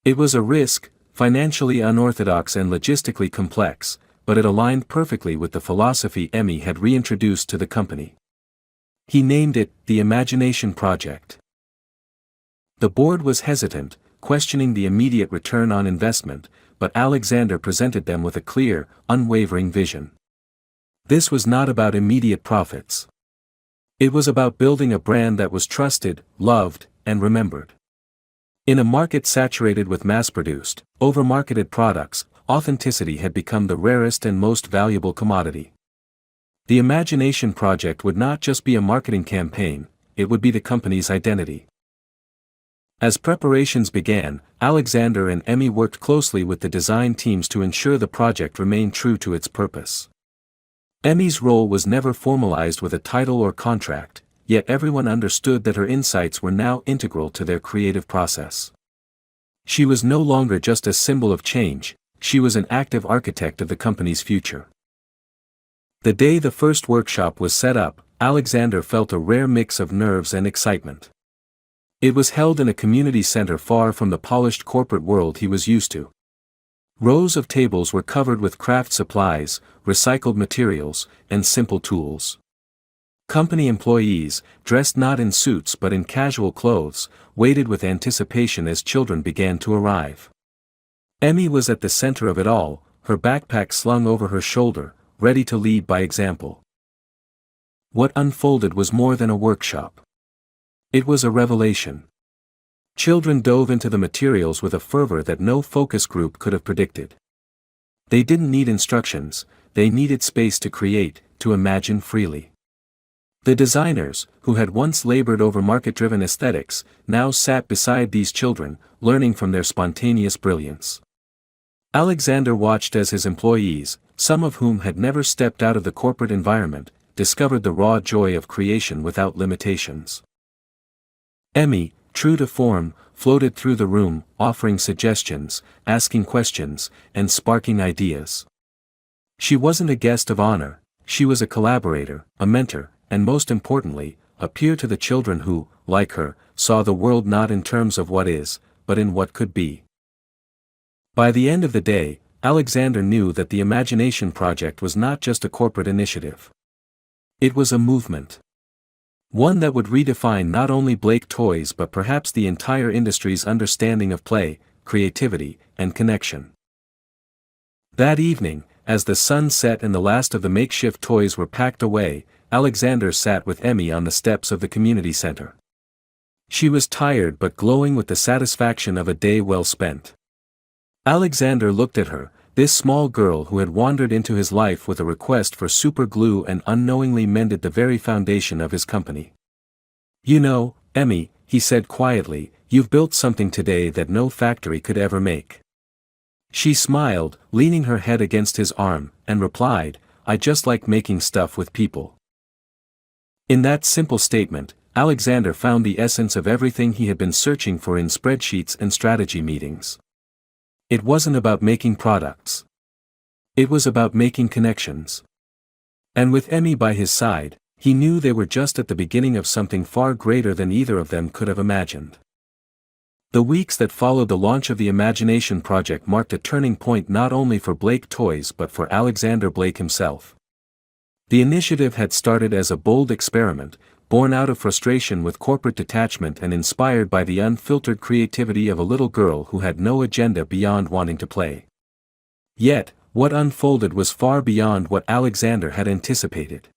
It was a risk, financially unorthodox and logistically complex, but it aligned perfectly with the philosophy Emmy had reintroduced to the company. He named it the Imagination Project. The board was hesitant, questioning the immediate return on investment, but Alexander presented them with a clear, unwavering vision. This was not about immediate profits. It was about building a brand that was trusted, loved, and remembered. In a market saturated with mass-produced, over-marketed products, authenticity had become the rarest and most valuable commodity. The Imagination Project would not just be a marketing campaign, it would be the company's identity. As preparations began, Alexander and Emmy worked closely with the design teams to ensure the project remained true to its purpose. Emmy's role was never formalized with a title or contract, yet everyone understood that her insights were now integral to their creative process. She was no longer just a symbol of change, she was an active architect of the company's future. The day the first workshop was set up, Alexander felt a rare mix of nerves and excitement. It was held in a community center far from the polished corporate world he was used to. Rows of tables were covered with craft supplies, recycled materials, and simple tools. Company employees, dressed not in suits but in casual clothes, waited with anticipation as children began to arrive. Emmy was at the center of it all, her backpack slung over her shoulder, ready to lead by example. What unfolded was more than a workshop. It was a revelation. Children dove into the materials with a fervor that no focus group could have predicted. They didn't need instructions, they needed space to create, to imagine freely. The designers, who had once labored over market-driven aesthetics, now sat beside these children, learning from their spontaneous brilliance. Alexander watched as his employees, some of whom had never stepped out of the corporate environment, discovered the raw joy of creation without limitations. Emmy, true to form, floated through the room, offering suggestions, asking questions, and sparking ideas. She wasn't a guest of honor, she was a collaborator, a mentor, and most importantly, a peer to the children who, like her, saw the world not in terms of what is, but in what could be. By the end of the day, Alexander knew that the Imagination Project was not just a corporate initiative. It was a movement. One that would redefine not only Blake Toys but perhaps the entire industry's understanding of play, creativity, and connection. That evening, as the sun set and the last of the makeshift toys were packed away, Alexander sat with Emmy on the steps of the community center. She was tired but glowing with the satisfaction of a day well spent. Alexander looked at her, this small girl who had wandered into his life with a request for super glue and unknowingly mended the very foundation of his company. "You know, Emmy," he said quietly, "you've built something today that no factory could ever make." She smiled, leaning her head against his arm, and replied, "I just like making stuff with people." In that simple statement, Alexander found the essence of everything he had been searching for in spreadsheets and strategy meetings. It wasn't about making products. It was about making connections. And with Emmy by his side, he knew they were just at the beginning of something far greater than either of them could have imagined. The weeks that followed the launch of the Imagination Project marked a turning point not only for Blake Toys but for Alexander Blake himself. The initiative had started as a bold experiment, born out of frustration with corporate detachment and inspired by the unfiltered creativity of a little girl who had no agenda beyond wanting to play. Yet, what unfolded was far beyond what Alexander had anticipated.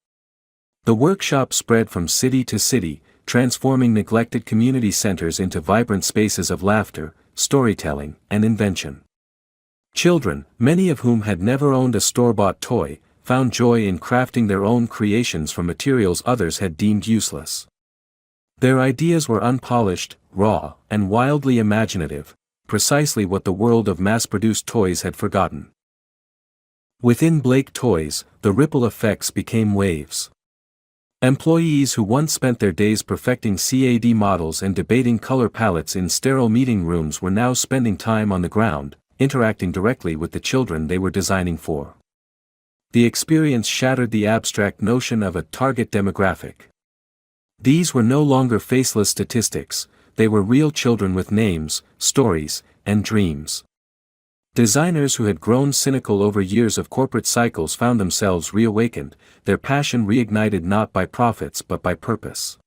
The workshop spread from city to city, transforming neglected community centers into vibrant spaces of laughter, storytelling, and invention. Children, many of whom had never owned a store-bought toy, found joy in crafting their own creations from materials others had deemed useless. Their ideas were unpolished, raw, and wildly imaginative, precisely what the world of mass-produced toys had forgotten. Within Blake Toys, the ripple effects became waves. Employees who once spent their days perfecting CAD models and debating color palettes in sterile meeting rooms were now spending time on the ground, interacting directly with the children they were designing for. The experience shattered the abstract notion of a target demographic. These were no longer faceless statistics, they were real children with names, stories, and dreams. Designers who had grown cynical over years of corporate cycles found themselves reawakened, their passion reignited not by profits but by purpose.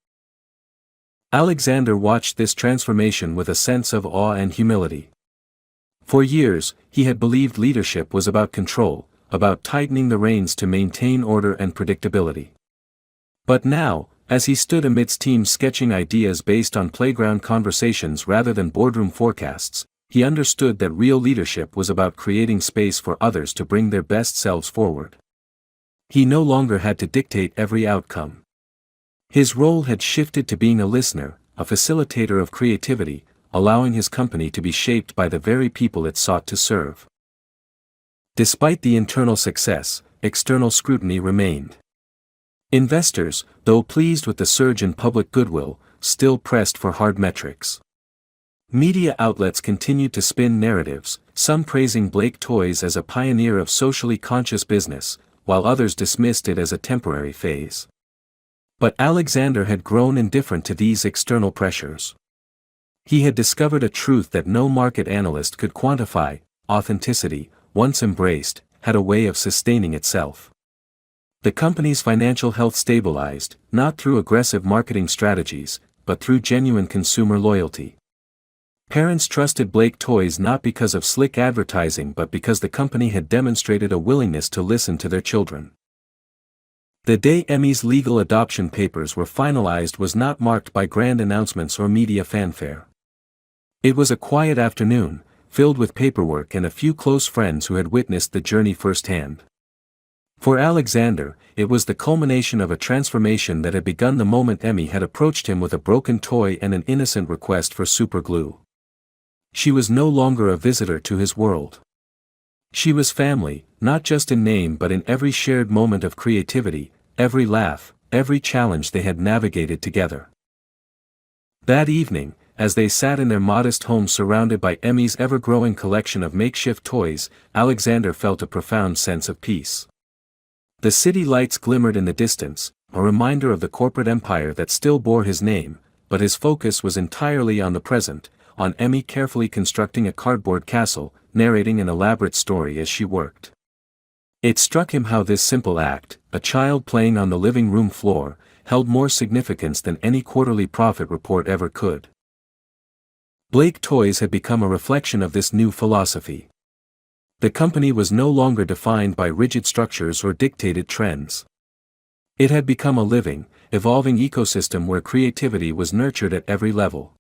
Alexander watched this transformation with a sense of awe and humility. For years, he had believed leadership was about control, about tightening the reins to maintain order and predictability. But now, as he stood amidst teams sketching ideas based on playground conversations rather than boardroom forecasts, he understood that real leadership was about creating space for others to bring their best selves forward. He no longer had to dictate every outcome. His role had shifted to being a listener, a facilitator of creativity, allowing his company to be shaped by the very people it sought to serve. Despite the internal success, external scrutiny remained. Investors, though pleased with the surge in public goodwill, still pressed for hard metrics. Media outlets continued to spin narratives, some praising Blake Toys as a pioneer of socially conscious business, while others dismissed it as a temporary phase. But Alexander had grown indifferent to these external pressures. He had discovered a truth that no market analyst could quantify: authenticity, once embraced, had a way of sustaining itself. The company's financial health stabilized, not through aggressive marketing strategies, but through genuine consumer loyalty. Parents trusted Blake Toys not because of slick advertising but because the company had demonstrated a willingness to listen to their children. The day Emmy's legal adoption papers were finalized was not marked by grand announcements or media fanfare. It was a quiet afternoon, filled with paperwork and a few close friends who had witnessed the journey firsthand. For Alexander, it was the culmination of a transformation that had begun the moment Emmy had approached him with a broken toy and an innocent request for super glue. She was no longer a visitor to his world. She was family, not just in name but in every shared moment of creativity, every laugh, every challenge they had navigated together. That evening, as they sat in their modest home surrounded by Emmy's ever-growing collection of makeshift toys, Alexander felt a profound sense of peace. The city lights glimmered in the distance, a reminder of the corporate empire that still bore his name, but his focus was entirely on the present, on Emmy carefully constructing a cardboard castle, narrating an elaborate story as she worked. It struck him how this simple act, a child playing on the living room floor, held more significance than any quarterly profit report ever could. Blake Toys had become a reflection of this new philosophy. The company was no longer defined by rigid structures or dictated trends. It had become a living, evolving ecosystem where creativity was nurtured at every level.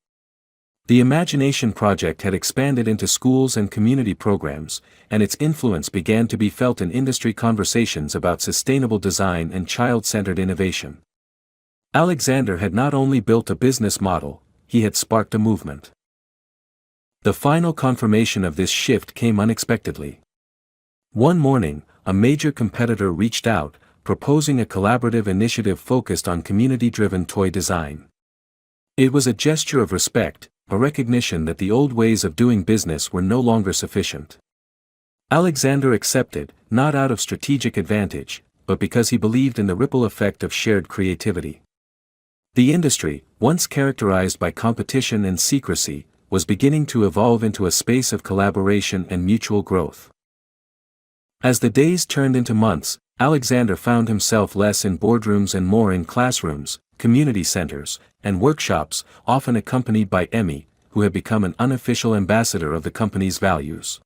The Imagination Project had expanded into schools and community programs, and its influence began to be felt in industry conversations about sustainable design and child-centered innovation. Alexander had not only built a business model, he had sparked a movement. The final confirmation of this shift came unexpectedly. One morning, a major competitor reached out, proposing a collaborative initiative focused on community-driven toy design. It was a gesture of respect, a recognition that the old ways of doing business were no longer sufficient. Alexander accepted, not out of strategic advantage, but because he believed in the ripple effect of shared creativity. The industry, once characterized by competition and secrecy, was beginning to evolve into a space of collaboration and mutual growth. As the days turned into months, Alexander found himself less in boardrooms and more in classrooms, community centers, and workshops, often accompanied by Emmy, who had become an unofficial ambassador of the company's values.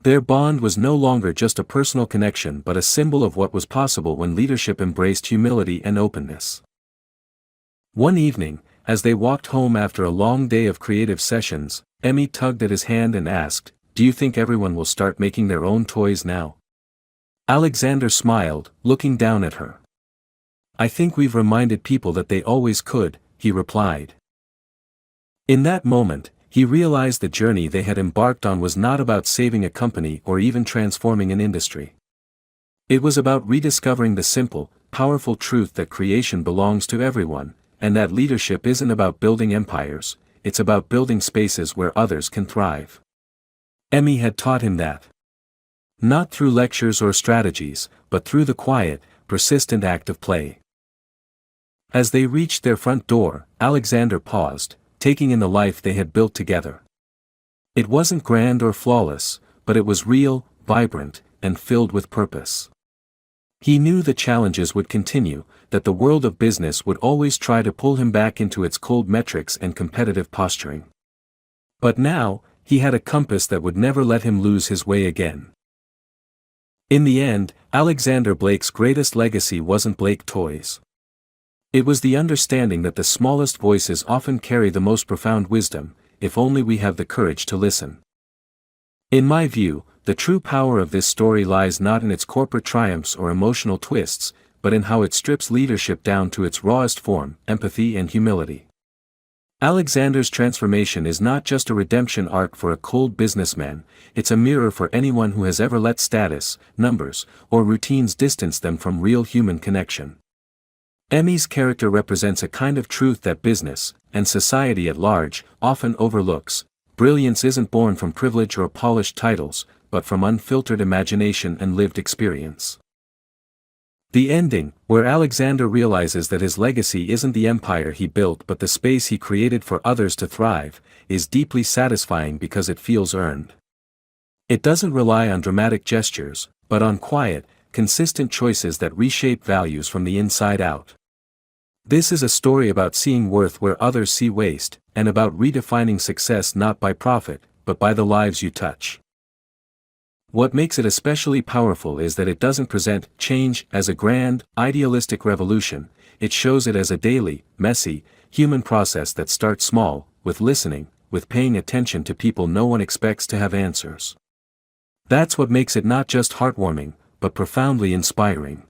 Their bond was no longer just a personal connection but a symbol of what was possible when leadership embraced humility and openness. One evening, as they walked home after a long day of creative sessions, Emmy tugged at his hand and asked, "Do you think everyone will start making their own toys now?" Alexander smiled, looking down at her. "I think we've reminded people that they always could," he replied. In that moment, he realized the journey they had embarked on was not about saving a company or even transforming an industry. It was about rediscovering the simple, powerful truth that creation belongs to everyone, and that leadership isn't about building empires, it's about building spaces where others can thrive. Emmy had taught him that. Not through lectures or strategies, but through the quiet, persistent act of play. As they reached their front door, Alexander paused, taking in the life they had built together. It wasn't grand or flawless, but it was real, vibrant, and filled with purpose. He knew the challenges would continue, that the world of business would always try to pull him back into its cold metrics and competitive posturing. But now, he had a compass that would never let him lose his way again. In the end, Alexander Blake's greatest legacy wasn't Blake Toys. It was the understanding that the smallest voices often carry the most profound wisdom, if only we have the courage to listen. In my view, The true power of this story lies not in its corporate triumphs or emotional twists, but in how it strips leadership down to its rawest form, empathy and humility. Alexander's transformation is not just a redemption arc for a cold businessman, it's a mirror for anyone who has ever let status, numbers, or routines distance them from real human connection. Emmy's character represents a kind of truth that business, and society at large, often overlooks. Brilliance isn't born from privilege or polished titles, but from unfiltered imagination and lived experience. The ending, where Alexander realizes that his legacy isn't the empire he built but the space he created for others to thrive, is deeply satisfying because it feels earned. It doesn't rely on dramatic gestures, but on quiet, consistent choices that reshape values from the inside out. This is a story about seeing worth where others see waste, and about redefining success not by profit, but by the lives you touch. What makes it especially powerful is that it doesn't present change as a grand, idealistic revolution, it shows it as a daily, messy, human process that starts small, with listening, with paying attention to people no one expects to have answers. That's what makes it not just heartwarming, but profoundly inspiring.